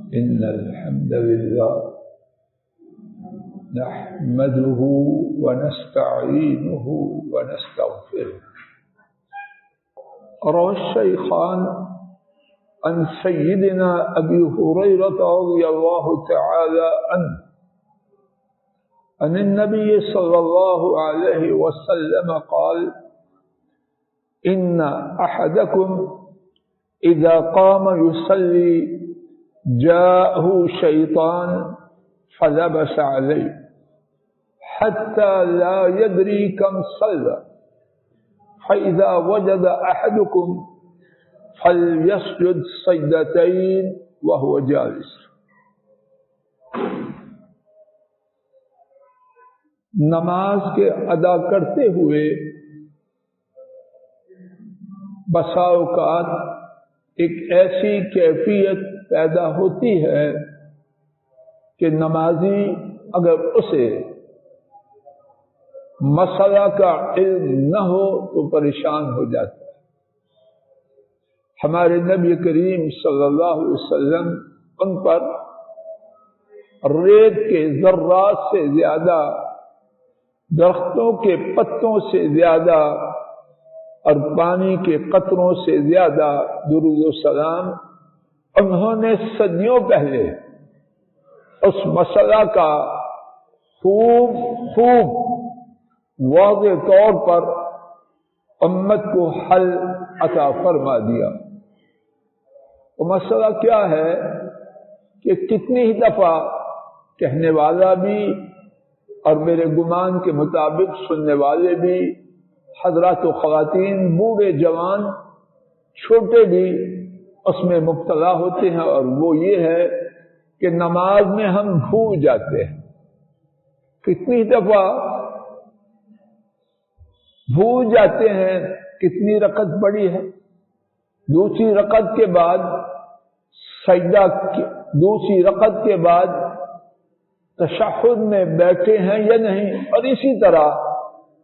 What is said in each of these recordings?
إن الحمد لله نحمده ونستعينه ونستغفره. روى الشيخان عن سيدنا أبي هريرة رضي الله تعالى عنه عن النبي صلى الله عليه وسلم قال: إن أحدكم إذا قام يصلي جاءه شيطان فلبس عليه حتى لا يدري كم صلى، فإذا وجد أحدكم فليسجد سجدتين وهو جالس. نماز کے ادا کرتے ہوئے بسا اوقات ایک ایسی کیفیت پیدا ہوتی ہے کہ نمازی اگر اسے مسئلہ کا علم نہ ہو تو پریشان ہو جاتا ہے۔ ہمارے نبی کریم صلی اللہ علیہ وسلم ان پر ریت کے ذرات سے زیادہ، درختوں کے پتوں سے زیادہ اور پانی کے قطروں سے زیادہ درود و سلام انہوں نے صدیوں پہلے اس مسئلہ کا خوب واضح طور پر امت کو حل عطا فرما دیا۔ وہ مسئلہ کیا ہے کہ کتنی ہی دفعہ کہنے والا بھی اور میرے گمان کے مطابق سننے والے بھی، حضرات و خواتین، بوڑھے جوان چھوٹے بھی اس میں مبتلا ہوتے ہیں، اور وہ یہ ہے کہ نماز میں ہم بھول جاتے ہیں۔ کتنی دفعہ بھول جاتے ہیں کتنی رکعت پڑی ہے، دوسری رکعت کے بعد سجدہ، دوسری رکعت کے بعد تشہد میں بیٹھے ہیں یا نہیں، اور اسی طرح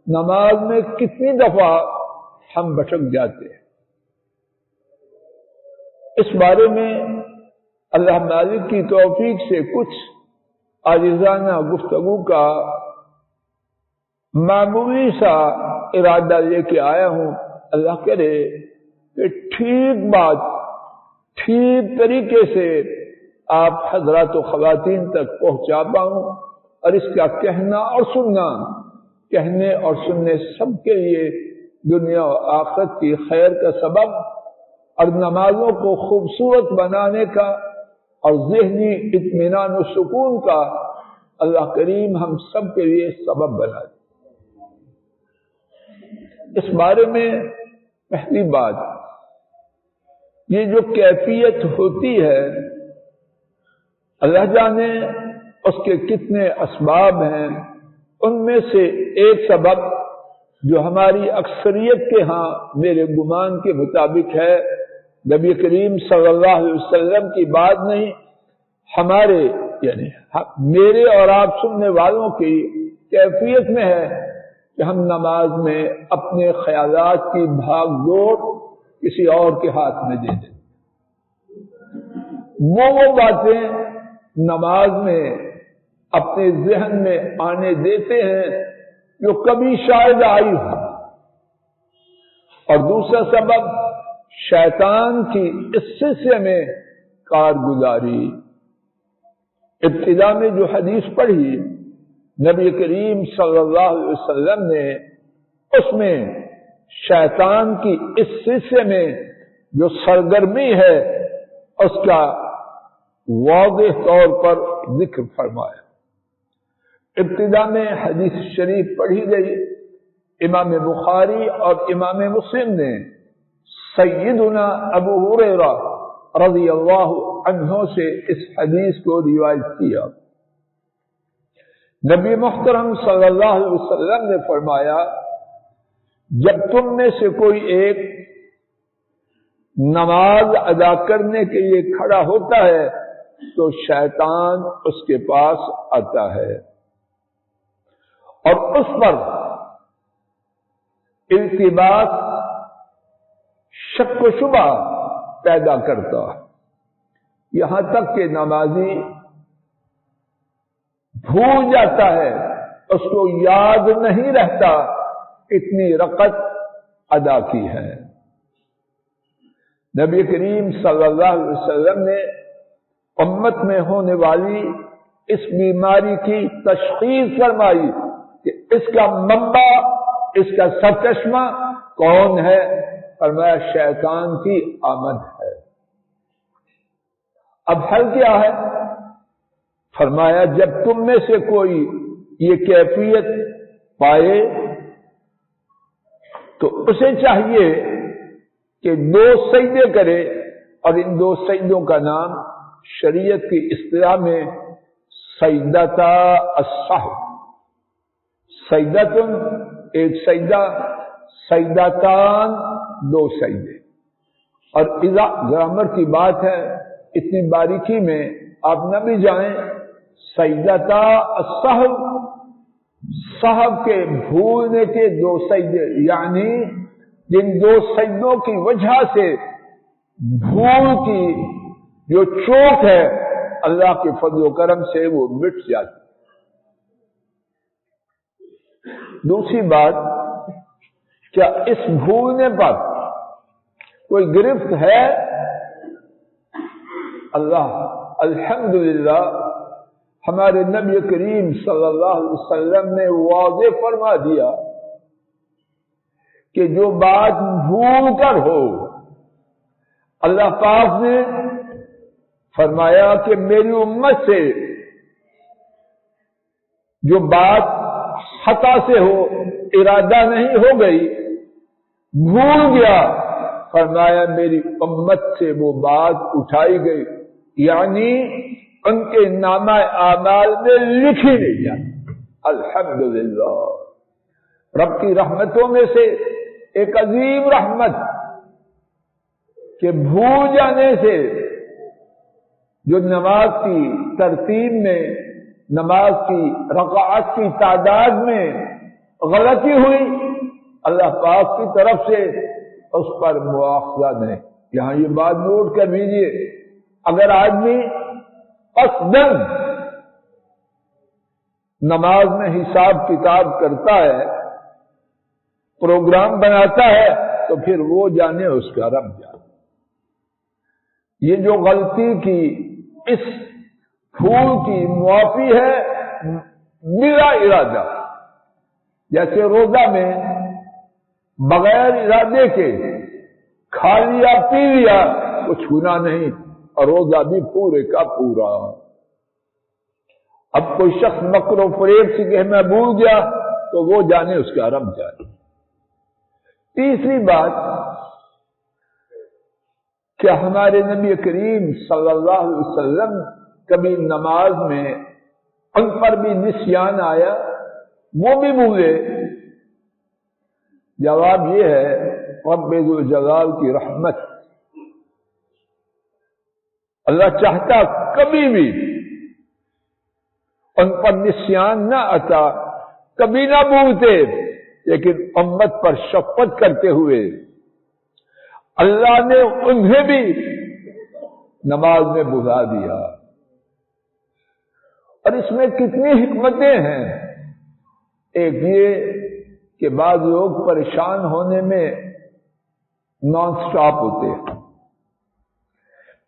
نماز میں کتنی دفعہ ہم بھٹک جاتے ہیں۔ اس بارے میں اللہ مالک کی توفیق سے کچھ عاجزانہ گفتگو کا معمولی سا ارادہ لے کے آیا ہوں۔ اللہ کرے کہ ٹھیک طریقے سے آپ حضرات و خواتین تک پہنچا پاؤں، اور اس کا کہنا اور سننا، کہنے اور سننے سب کے لیے دنیا و آخرت کی خیر کا سبب، اور نمازوں کو خوبصورت بنانے کا اور ذہنی اطمینان و سکون کا اللہ کریم ہم سب کے لیے سبب بنا دے۔ اس بارے میں پہلی بات، یہ جو کیفیت ہوتی ہے اللہ جانے اس کے کتنے اسباب ہیں، ان میں سے ایک سبب جو ہماری اکثریت کے ہاں میرے گمان کے مطابق ہے، نبی کریم صلی اللہ علیہ وسلم کی بات نہیں، ہمارے یعنی میرے اور آپ سننے والوں کی کیفیت میں ہے کہ ہم نماز میں اپنے خیالات کی بھاگ دوڑ کسی اور کے ہاتھ میں دے دیں۔ وہ باتیں نماز میں اپنے ذہن میں آنے دیتے ہیں جو کبھی شاید آئی ہو، اور دوسرا سبب شیطان کی اس سلسلے میں کارگزاری۔ ابتدا میں جو حدیث پڑھی نبی کریم صلی اللہ علیہ وسلم نے، اس میں شیطان کی اس سلسلے میں جو سرگرمی ہے اس کا واضح طور پر ذکر فرمایا۔ ابتدا میں حدیث شریف پڑھی گئی، امام بخاری اور امام مسلم نے سیدنا ابو ہریرہ رضی اللہ عنہ سے اس حدیث کو روایت کیا۔ نبی محترم صلی اللہ علیہ وسلم نے فرمایا، جب تم میں سے کوئی ایک نماز ادا کرنے کے لیے کھڑا ہوتا ہے تو شیطان اس کے پاس آتا ہے اور اس پر التباس، شک و شبہ پیدا کرتا ہے۔ یہاں تک کہ نمازی بھول جاتا ہے، اس کو یاد نہیں رہتا کتنی رکعت ادا کی ہے۔ نبی کریم صلی اللہ علیہ وسلم نے امت میں ہونے والی اس بیماری کی تشخیص فرمائی کہ اس کا منبع، اس کا سرچشمہ کون ہے؟ فرمایا شیطان کی آمد ہے۔ اب حل کیا ہے؟ فرمایا جب تم میں سے کوئی یہ کیفیت پائے تو اسے چاہیے کہ 2 سجدے کرے، اور ان 2 سجدوں کا نام شریعت کی اصطلاح میں سجدتا السہو، سجدتن ایک سجدہ، سجدتان 2 سجدے۔ اور اذا گرامر کی بات ہے، اتنی باریکی میں آپ نہ بھی جائیں، سجدتا السہو سہو کے بھولنے کے 2 سجدے، یعنی جن 2 سجدوں کی وجہ سے بھول کی جو چوٹ ہے اللہ کے فضل و کرم سے وہ مٹ جاتی۔ دوسری بات، کیا اس بھولنے پر کوئی گرفت ہے؟ الحمدللہ ہمارے نبی کریم صلی اللہ علیہ وسلم نے واضح فرما دیا کہ جو بات بھول کر ہو، اللہ پاک نے فرمایا کہ میری امت سے جو بات خطا سے ہو، ارادہ نہیں ہو گئی، بھول گیا، فرمایا میری امت سے وہ بات اٹھائی گئی، یعنی ان کے نامہ اعمال میں لکھی نہیں جاتی۔ الحمدللہ رب کی رحمتوں میں سے ایک عظیم رحمت کہ بھول جانے سے جو نماز کی ترتیب میں، نماز کی رکعات کی تعداد میں غلطی ہوئی، اللہ پاک کی طرف سے اس پر مواخذہ نہیں۔ یہاں یہ بات نوٹ کر لیجیے، اگر آدمی قصداً نماز میں حساب کتاب کرتا ہے، پروگرام بناتا ہے، تو پھر وہ جانے اس کا رب جانے۔ یہ جو غلطی کی اس پھول کی معافی ہے بلا ارادہ، جیسے روزہ میں بغیر ارادے کے کھا لیا پی لیا تو چھونا نہیں، اور روزہ بھی پورے کا پورا۔ اب کوئی شخص مکر و فریب سے کہ میں بھول گیا تو وہ جانے اس کا رب جانے۔ تیسری بات، کہ ہمارے نبی کریم صلی اللہ علیہ وسلم کبھی نماز میں ان پر بھی نسیان آیا، وہ بھی بھولے؟ جواب یہ ہے رب ذو الجلال کی رحمت، اللہ چاہتا کبھی بھی ان پر نسیان نہ آتا، کبھی نہ بھولتے، لیکن امت پر شفقت کرتے ہوئے اللہ نے انہیں بھی نماز میں بھلا دیا۔ اور اس میں کتنی حکمتیں ہیں۔ ایک یہ کہ بعض لوگ پریشان ہونے میں نان سٹاپ ہوتے ہیں،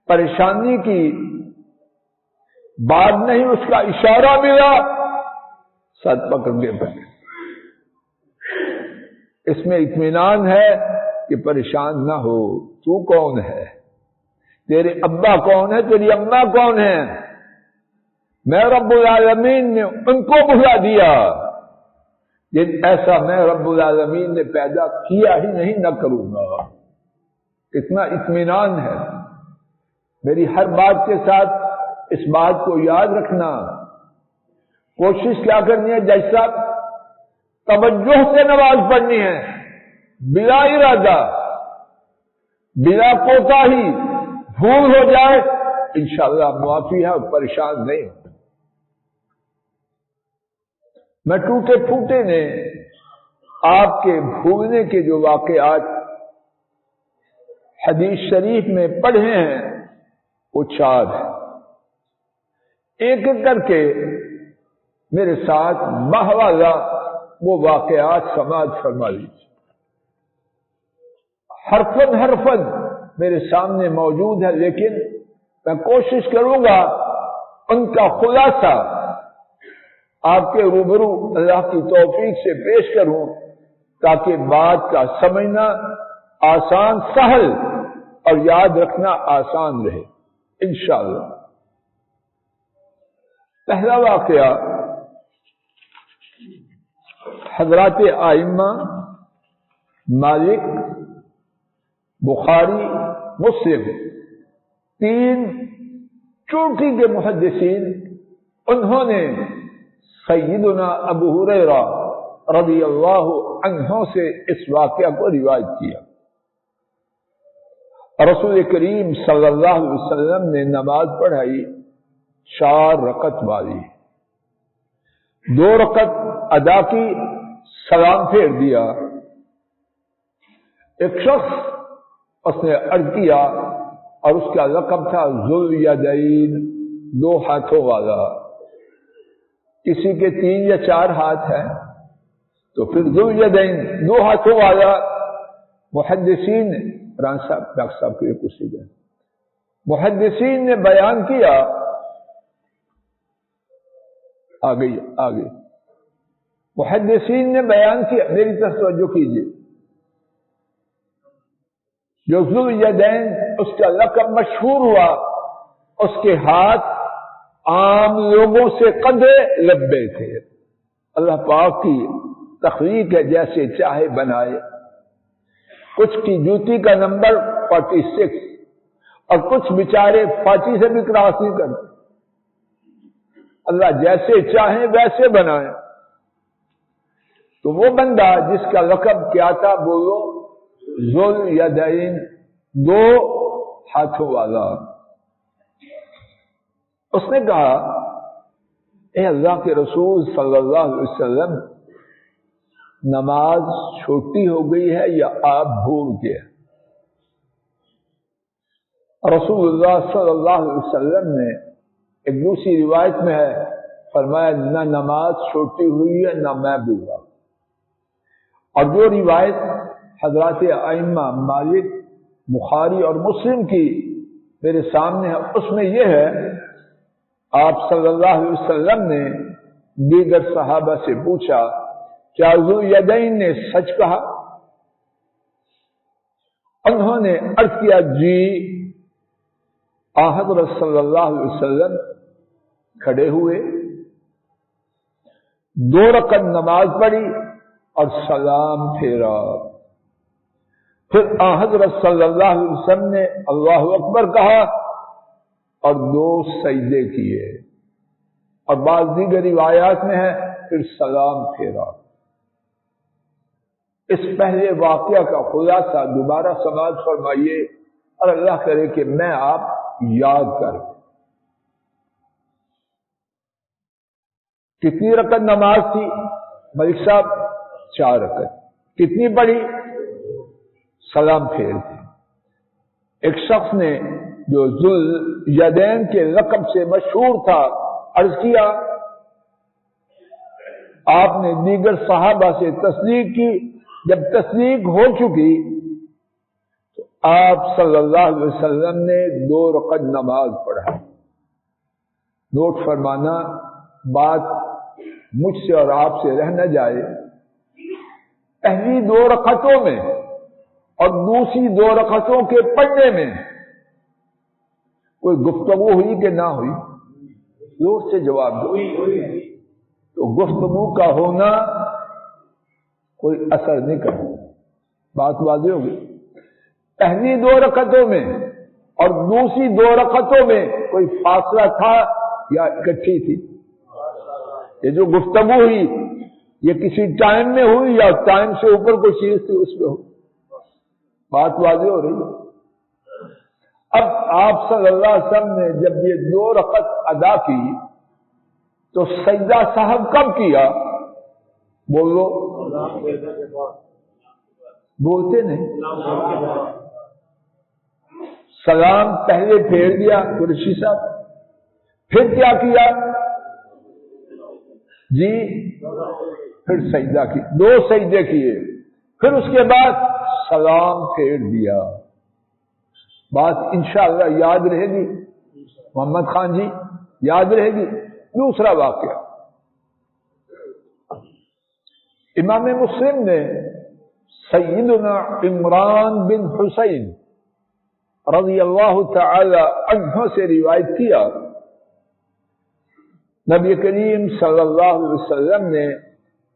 پریشانی کی بات نہیں، اس کا اشارہ ملا سر پکڑ کے پڑے۔ اس میں اطمینان ہے کہ پریشان نہ ہو، تو کون ہے، تیرے ابا کون ہے، تیری اماں کون ہے، میں رب العالمین نے ان کو بھلا دیا جن ایسا میں رب العالمین نے پیدا کیا ہی نہیں، نہ کروں گا۔ اتنا اطمینان ہے۔ میری ہر بات کے ساتھ اس بات کو یاد رکھنا، کوشش کیا کرنی ہے، جیسا توجہ سے نماز پڑھنی ہے، بلا ارادہ، بلا کوتاہی، بھول ہو جائے انشاءاللہ معافی ہے اور پریشان نہیں۔ میں ٹوٹے پھوٹے نے آپ کے بھولنے کے جو واقعات حدیث شریف میں پڑھے ہیں، وہ 4 ہے. ایک ایک کر کے میرے ساتھ بہوالا وہ واقعات سماعت فرما لیجیے. حرفن حرفن میرے سامنے موجود ہے، لیکن میں کوشش کروں گا ان کا خلاصہ آپ کے روبرو اللہ کی توفیق سے پیش کروں تاکہ بات کا سمجھنا آسان، سہل اور یاد رکھنا آسان رہے انشاءاللہ. پہلا واقعہ حضرات ائمہ مالک، بخاری، مسلم 3 چوٹی کے محدثین، انہوں نے سیدنا ابو ہریرہ رضی اللہ عنہ سے اس واقعہ کو روایت کیا. رسول کریم صلی اللہ علیہ وسلم نے نماز پڑھائی 4 رکعت والی. 2 رکعت ادا کی، سلام پھیر دیا. ایک شخص اس نے عرض کیا اور اس کا لقب تھا ذوالیدین، 2 ہاتھوں والا. کسی کے 3 یا 4 ہاتھ ہیں تو پھر ذوالیدین 2 ہاتھوں والا. محدثین ران صاحب، ڈاکٹر صاحب کے لیے کچھ دیں. محدثین نے بیان کیا، آگے محدثین نے بیان کیا، میری طرف توجہ کیجیے. جو ذوالیدین اس کا لقب مشہور ہوا، اس کے ہاتھ عام لوگوں سے قدرے لبے تھے. اللہ پاک کی تخلیق ہے، جیسے چاہے بنائے. کچھ کی جوتی کا نمبر 46 اور کچھ بیچارے 40 سے بھی کراس نہیں کرتے. اللہ جیسے چاہے ویسے بنائے. تو وہ بندہ جس کا لقب کیا تھا، بولو ذوالیدین، 2 ہاتھوں والا. اس نے کہا، اے اللہ کے رسول صلی اللہ علیہ وسلم، نماز چھوٹی ہو گئی ہے یا آپ بھول گئے؟ رسول اللہ صلی اللہ علیہ وسلم نے ایک دوسری روایت میں ہے فرمایا، نہ نماز چھوٹی ہوئی ہے نہ میں بھولا. اور جو روایت حضرات ائمہ مالک، بخاری اور مسلم کی میرے سامنے ہے، اس میں یہ ہے، آپ صلی اللہ علیہ وسلم نے دیگر صحابہ سے پوچھا، کیا ذوالیدین نے سچ کہا؟ انہوں نے عرض کیا، جی. حضرت صلی اللہ علیہ وسلم کھڑے ہوئے، 2 رکعت نماز پڑھی اور سلام پھیرا. پھر حضرت صلی اللہ علیہ وسلم نے اللہ اکبر کہا اور 2 سجدے کیے. اور بعض دیگر روایات میں ہے پھر سلام پھیرا. اس پہلے واقعہ کا خلاصہ دوبارہ سماعت فرمائیے اور اللہ کرے کہ میں آپ یاد کر. کتنی رکعت نماز تھی ملک صاحب؟ 4 رکعت. کتنی پڑھی؟ سلام پھیر دی. ایک شخص نے جو ذوالیدین کے لقب سے مشہور تھا عرض کیا، آپ نے دیگر صحابہ سے تصدیق کی. جب تصدیق ہو چکی تو آپ صلی اللہ علیہ وسلم نے 2 رکعت نماز پڑھا. نوٹ فرمانا، بات مجھ سے اور آپ سے رہ نہ جائے. پہلی 2 رکعتوں میں اور دوسری 2 رکعتوں کے پڑھنے میں کوئی گفتگو ہوئی کہ نہ ہوئی؟ زور سے جواب دو. تو گفتگو کا ہونا کوئی اثر نہیں کرتا. بات واضح ہوگی. پہلی 2 رکعتوں میں اور دوسری 2 رکعتوں میں کوئی فاصلہ تھا یا اکٹھی تھی؟ یہ جو گفتگو ہوئی یہ کسی ٹائم میں ہوئی یا ٹائم سے اوپر کوئی چیز تھی اس میں ہوئی؟ بات واضح ہو رہی ہے. اب آپ صلی اللہ علیہ وسلم نے جب یہ 2 رکعت ادا کی تو سجدہ صاحب کب کیا؟ بولو. بولتے نہیں. سلام پہلے پھیر دیا قریشی صاحب، پھر کیا کیا جی؟ پھر سجدہ کی، 2 سجدے کیے، پھر اس کے بعد سلام پھیر دیا۔ بات انشاءاللہ یاد رہے گی محمد خان جی، یاد رہے گی۔ دوسرا واقعہ، امام مسلم نے سیدنا عمران بن حسین رضی اللہ تعالی عنہ سے روایت کیا، نبی کریم صلی اللہ علیہ وسلم نے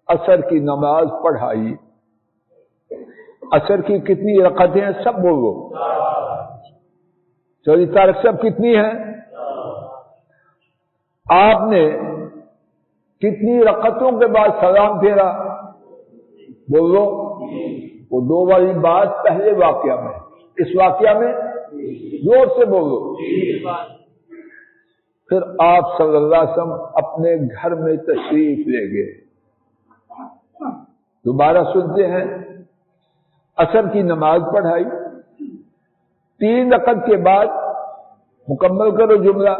عصر کی نماز پڑھائی۔ عصر کی کتنی رکعتیں ہیں سب بولو؟ 24 تاریخ سب کتنی ہیں؟ آپ نے کتنی رکعتوں کے بعد سلام پھیرا؟ بولو۔ وہ 2 والی بات پہلے واقعہ میں، اس واقعہ میں زور سے بولو۔ پھر آپ صلی اللہ علیہ وسلم اپنے گھر میں تشریف لے گئے۔ دوبارہ سنتے ہیں، عصر کی نماز پڑھائی، 3 رکعت کے بعد مکمل کرو جملہ،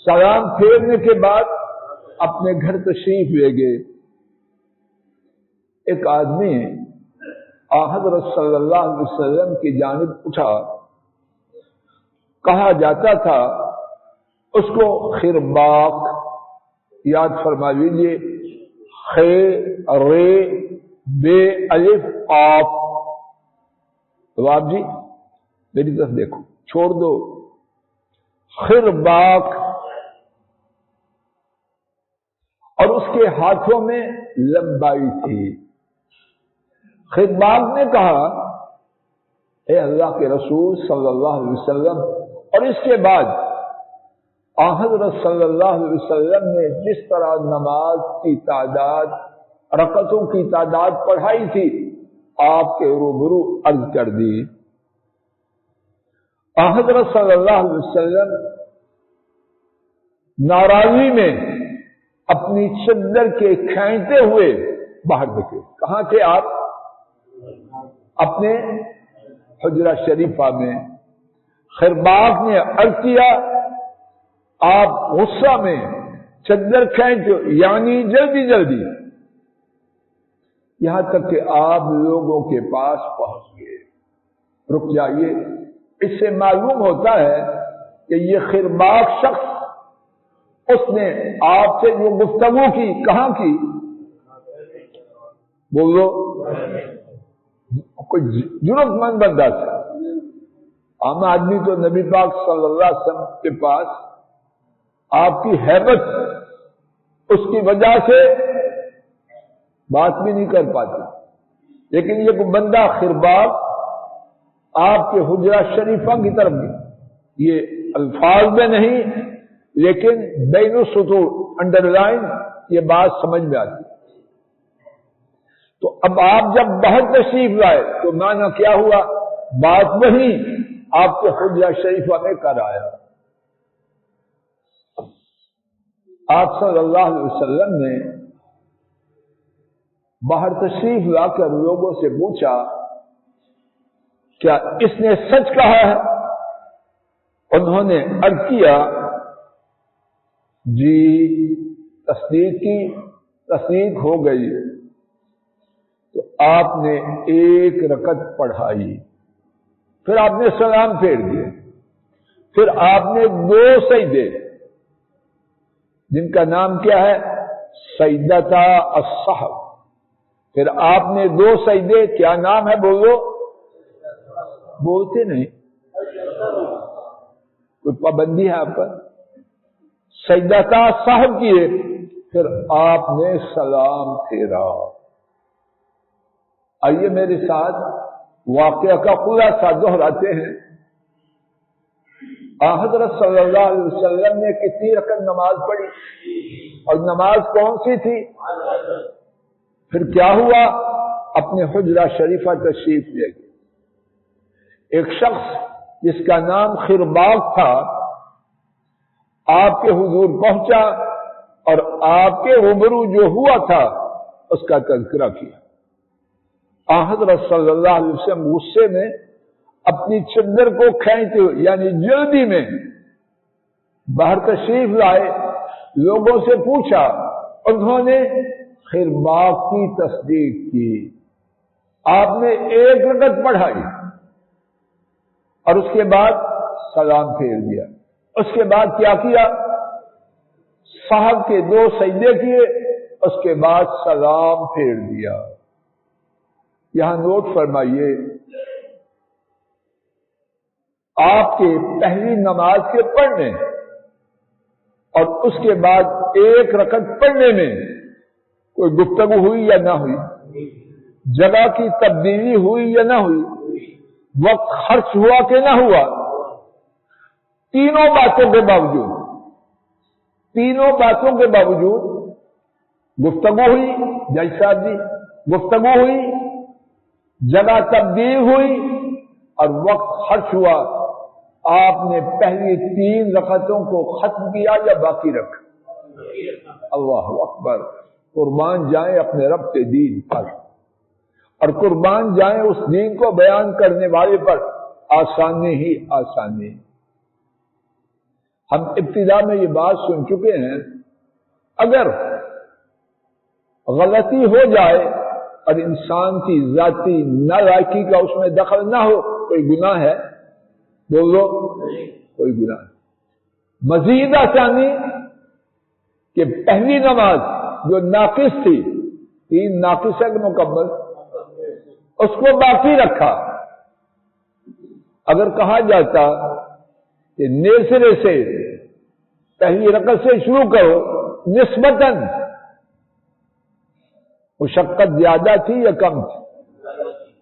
سلام پھیرنے کے بعد اپنے گھر تشریف لے گئے۔ ایک آدمی حضرت صلی اللہ علیہ وسلم کی جانب اٹھا، کہا جاتا تھا اس کو خرباق، یاد فرما لیجیے، خ رے بے الف قاف۔ تو آپ جی میری طرف دیکھو، چھوڑ دو، خرباق، اور اس کے ہاتھوں میں لمبائی تھی۔ خرباق نے کہا، اے اللہ کے رسول صلی اللہ علیہ وسلم، اور اس کے بعد حضرت صلی اللہ علیہ وسلم نے جس طرح نماز کی تعداد، رکعتوں کی تعداد پڑھائی تھی، آپ کے روبرو عرض کر دی۔ حضرت صلی اللہ علیہ وسلم ناراضی میں اپنی چادر کے کھینچتے ہوئے باہر نکلے۔ کہاں تھے آپ؟ اپنے حجرہ شریفہ میں۔ خرباق نے عرض کیا، آپ غصہ میں چادر کھینچ، یعنی جلدی جلدی، یہاں تک کہ آپ لوگوں کے پاس پہنچ گئے۔ رک جائیے، اس سے معلوم ہوتا ہے کہ یہ خرباق شخص، اس نے آپ سے جو گفتگو کی، کہاں کی؟ بولو، کوئی ضرورت مند بندہ تھا۔ عام آدمی تو نبی پاک صلی اللہ علیہ وسلم کے پاس آپ کی ہیبت، اس کی وجہ سے بات بھی نہیں کر پاتے، لیکن یہ کوئی بندہ خرباق آپ کے حجرہ شریفہ کی طرف گیا۔ یہ الفاظ میں نہیں، لیکن بین السطور، انڈر لائن، یہ بات سمجھ میں آتی ہے۔ تو اب آپ جب باہر تشریف لائے تو معنی کیا ہوا؟ بات وہی آپ کے حجرہ شریفہ میں کر آیا۔ آپ صلی اللہ علیہ وسلم نے باہر تشریف لا کر لوگوں سے پوچھا، کیا اس نے سچ کہا ہے؟ انہوں نے عرض کیا، جی تصدیق کی، تصدیق ہو گئی۔ تو آپ نے 1 رکعت پڑھائی، پھر آپ نے سلام پھیر دیے، پھر آپ نے 2 سجدے، جن کا نام کیا ہے؟ سجدتا السہو۔ پھر آپ نے 2 سجدے، کیا نام ہے؟ بولو، بولتے نہیں، کوئی پابندی ہے آپ پر؟ سجدتا السہو کیے، پھر آپ نے سلام پھیرا۔ آئیے میرے ساتھ واقعہ کا خلاصہ دہراتے ہیں۔ حضرت صلی اللہ علیہ وسلم نے کتنی رکعت نماز پڑھی، اور نماز کون سی تھی؟ پھر کیا ہوا؟ اپنے حجرہ شریفہ تشریف لے گئے۔ ایک شخص جس کا نام خرباق تھا، آپ کے حضور پہنچا اور آپ کے روبرو جو ہوا تھا اس کا تذکرہ کیا۔ حضرت صلی اللہ علیہ وسلم غصے میں اپنی چادر کو کھینچتے ہوئے یعنی جلدی میں باہر تشریف لائے، لوگوں سے پوچھا، انہوں نے خرباق کی تصدیق کی، آپ نے ایک رکعت پڑھائی اور اس کے بعد سلام پھیر دیا۔ اس کے بعد کیا کیا؟ صاحب کے 2 سجدے کیے، اس کے بعد سلام پھیر دیا۔ یہاں نوٹ فرمائیے، آپ کے پہلی نماز کے پڑھنے اور اس کے بعد ایک رکعت پڑھنے میں کوئی گفتگو ہوئی یا نہ ہوئی؟ جگہ کی تبدیلی ہوئی یا نہ ہوئی؟ وقت خرچ ہوا کہ نہ ہوا؟ تینوں باتوں کے باوجود گفتگو ہوئی، جیسا بھی گفتگو ہوئی، جگہ تبدیل ہوئی اور وقت خرچ ہوا، آپ نے پہلی 3 رکعتوں کو ختم کیا یا باقی رکھا؟ اللہ اکبر! قربان جائیں اپنے رب کے دین پر، اور قربان جائیں اس دین کو بیان کرنے والے پر، آسانی ہی آسانی۔ ہم ابتدا میں یہ بات سن چکے ہیں، اگر غلطی ہو جائے اور انسان کی ذاتی نالائقی کا اس میں دخل نہ ہو، کوئی گناہ ہے؟ بولو، کوئی گناہ نہیں۔ مزید آسانی کہ پہلی نماز جو ناقص تھی، 3 ناقص ہے کہ مکمل، اس کو باقی رکھا۔ اگر کہا جاتا کہ نیسرے سے پہلی رکعت سے شروع کرو، نسبتاً مشقت زیادہ تھی یا کم تھی؟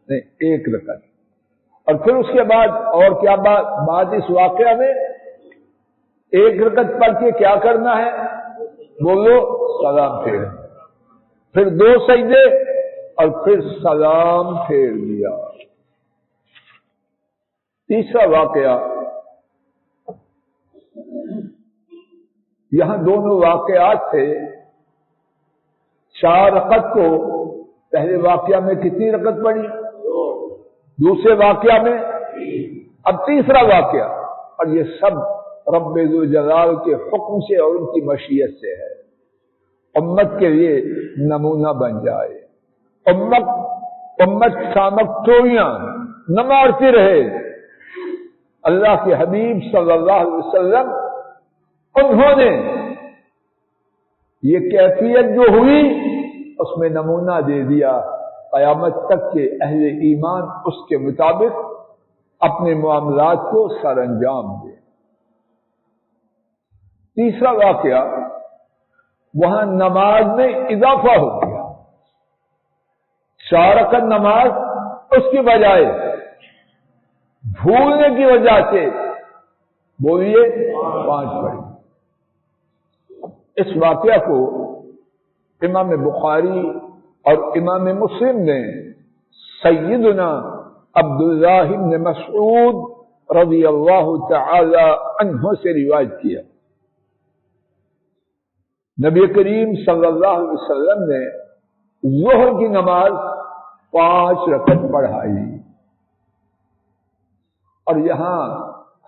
نہیں، 1 رکعت۔ اور پھر اس کے بعد اور کیا بات اس واقعہ میں؟ 1 رکعت پڑھ کے کیا کرنا ہے؟ بولو، سلام پھیر، پھر 2 سجدے اور پھر سلام پھیر دیا۔ تیسرا واقعہ، یہاں دونوں واقعات تھے۔ 4 رکعت کو پہلے واقعہ میں کتنی رکعت پڑھی؟ دوسرے واقعہ میں، اب تیسرا واقعہ، اور یہ سب رب ذوالجلال کے حکم سے اور ان کی مشیت سے ہے، امت کے لیے نمونہ بن جائے، امت سامکٹوریاں نہ مارتی رہے۔ اللہ کے حبیب صلی اللہ علیہ وسلم، انہوں نے یہ کیفیت جو ہوئی اس میں نمونہ دے دیا، قیامت تک کے اہل ایمان اس کے مطابق اپنے معاملات کو سر انجام دیں۔ تیسرا واقعہ، وہاں نماز میں اضافہ ہو گیا، 4 رکعت نماز اس کی بجائے بھولنے کی وجہ سے بولیے 5 پڑھی۔ اس واقعہ کو امام بخاری اور امام مسلم نے سیدنا عبداللہ بن مسعود رضی اللہ تعالی عنہ سے روایت کیا۔ نبی کریم صلی اللہ علیہ وسلم نے ظہر کی نماز 5 رکعت پڑھائی، اور یہاں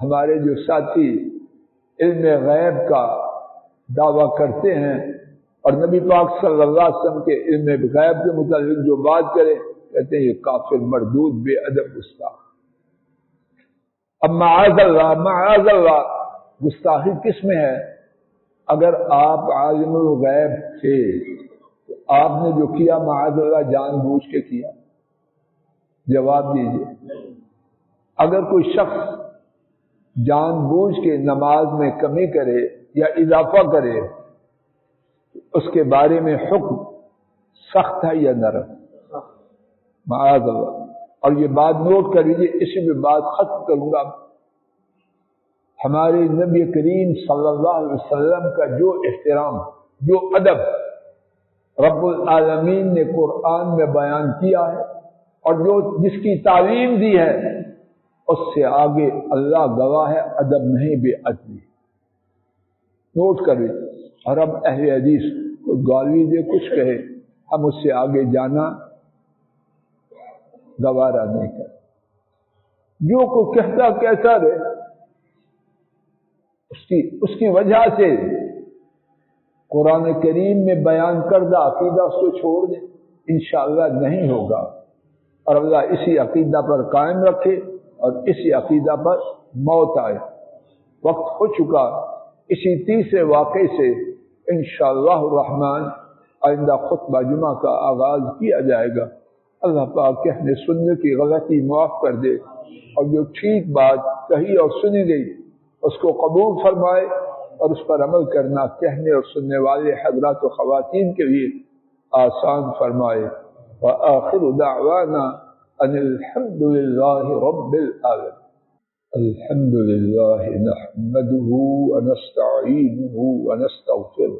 ہمارے جو ساتھی علم غیب کا دعویٰ کرتے ہیں اور نبی پاک صلی اللہ علیہ وسلم کے علم غیب کے متعلق جو بات کرے، کہتے ہیں یہ کافر، مردود، بے ادب، گستاخ۔ اب معاذ اللہ گستاخی کس میں ہے؟ اگر آپ عالم الغیب تھے تو آپ نے جو کیا معاذ اللہ جان بوجھ کے کیا؟ جواب دیجیے۔ اگر کوئی شخص جان بوجھ کے نماز میں کمی کرے یا اضافہ کرے، اس کے بارے میں حکم سخت ہے یا نرم؟ معاذ اللہ۔ اور یہ بات نوٹ کر لیجیے، اسی میں بات ختم کروں گا۔ ہمارے نبی کریم صلی اللہ علیہ وسلم کا جو احترام، جو ادب رب العالمین نے قرآن میں بیان کیا ہے اور جو جس کی تعلیم دی ہے، اس سے آگے اللہ گواہ ہے، ادب نہیں، بے ادبی۔ نوٹ کر لیجیے۔ اور اب اہل حدیث کو گالی دے، کچھ کہے، ہم اس سے آگے جانا گوارا نہیں کر۔ جو کو کہتا رہے، اس کی وجہ سے قرآن کریم میں بیان کردہ عقیدہ اس کو چھوڑ دیں، انشاءاللہ نہیں ہوگا۔ اور اللہ اسی عقیدہ پر قائم رکھے اور اسی عقیدہ پر موت آئے۔ وقت ہو چکا، اسی تیسرے واقعے سے انشاءاللہ الرحمن آئندہ خطبہ جمعہ کا آغاز کیا جائے گا۔ اللہ پاک کہنے سننے کی غلطی معاف کر دے، اور جو ٹھیک بات کہی اور سنی گئی اس کو قبول فرمائے، اور اس پر عمل کرنا کہنے اور سننے والے حضرات و خواتین کے لیے آسان فرمائے۔ وآخر دعوانا ان الحمد للہ رب العالمین۔ الحمد للہ نحمده ونستعینه ونستغفره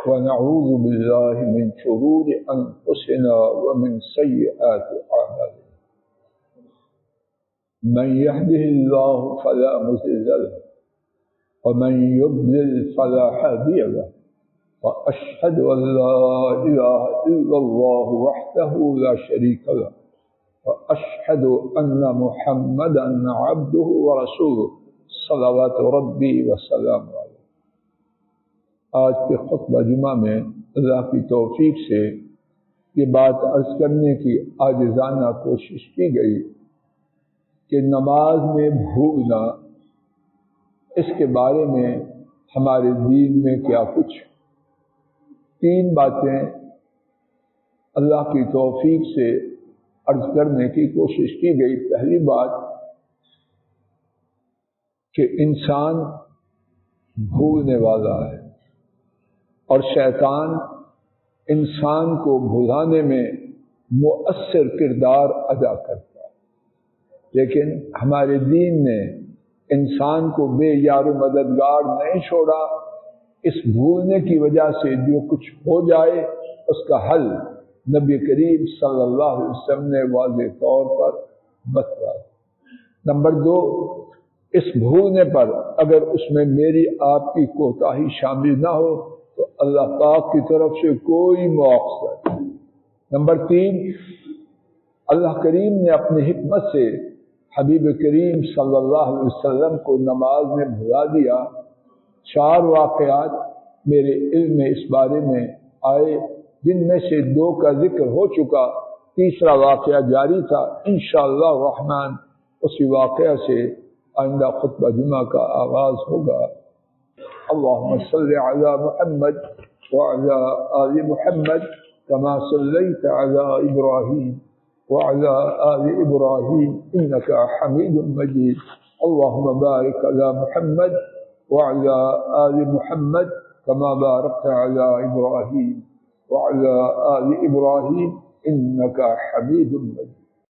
ونعوذ باللہ من شرور انفسنا ومن سیئات اعمالنا، من يهده الله فلا مضل له ومن يضلل فلا هادي له، وأشهد أن لا إله إلا الله وحده لا شريك له، وأشهد أن محمدا عبده ورسوله صلوات ربي وسلامه عليه۔ آج کے خطبہ جمعہ میں اللہ کی توفیق سے یہ بات عرض کرنے کی عاجزانہ کوشش کی گئی کہ نماز میں بھولنا، اس کے بارے میں ہمارے دین میں کیا کچھ۔ تین باتیں اللہ کی توفیق سے عرض کرنے کی کوشش کی گئی۔ پہلی بات کہ انسان بھولنے والا ہے، اور شیطان انسان کو بھلانے میں مؤثر کردار ادا کرتا ہے، لیکن ہمارے دین نے انسان کو بے یار و مددگار نہیں چھوڑا۔ اس بھولنے کی وجہ سے جو کچھ ہو جائے اس کا حل نبی کریم صلی اللہ علیہ وسلم نے واضح طور پر بتلایا۔ نمبر دو، اس بھولنے پر اگر اس میں میری آپ کی کوتاہی شامل نہ ہو تو اللہ پاک کی طرف سے کوئی مواخذہ نہیں۔ نمبر تین، اللہ کریم نے اپنی حکمت سے حبیب کریم صلی اللہ علیہ وسلم کو نماز میں بھلا دیا۔ چار واقعات میرے علم میں اس بارے میں آئے، جن میں سے دو کا ذکر ہو چکا، تیسرا واقعہ جاری تھا۔ انشاءاللہ الرحمن اسی واقعہ سے آئندہ خطبہ جمعہ کا آغاز ہوگا۔ اللہم صلی علی محمد وعلی آل محمد کما صلیت علی ابراہیم وعلى آل إبراهيم إنك حميد مجيد۔ اللهم بارك على محمد وعلى آل محمد كما باركت على إبراهيم وعلى آل إبراهيم إنك حميد مجيد۔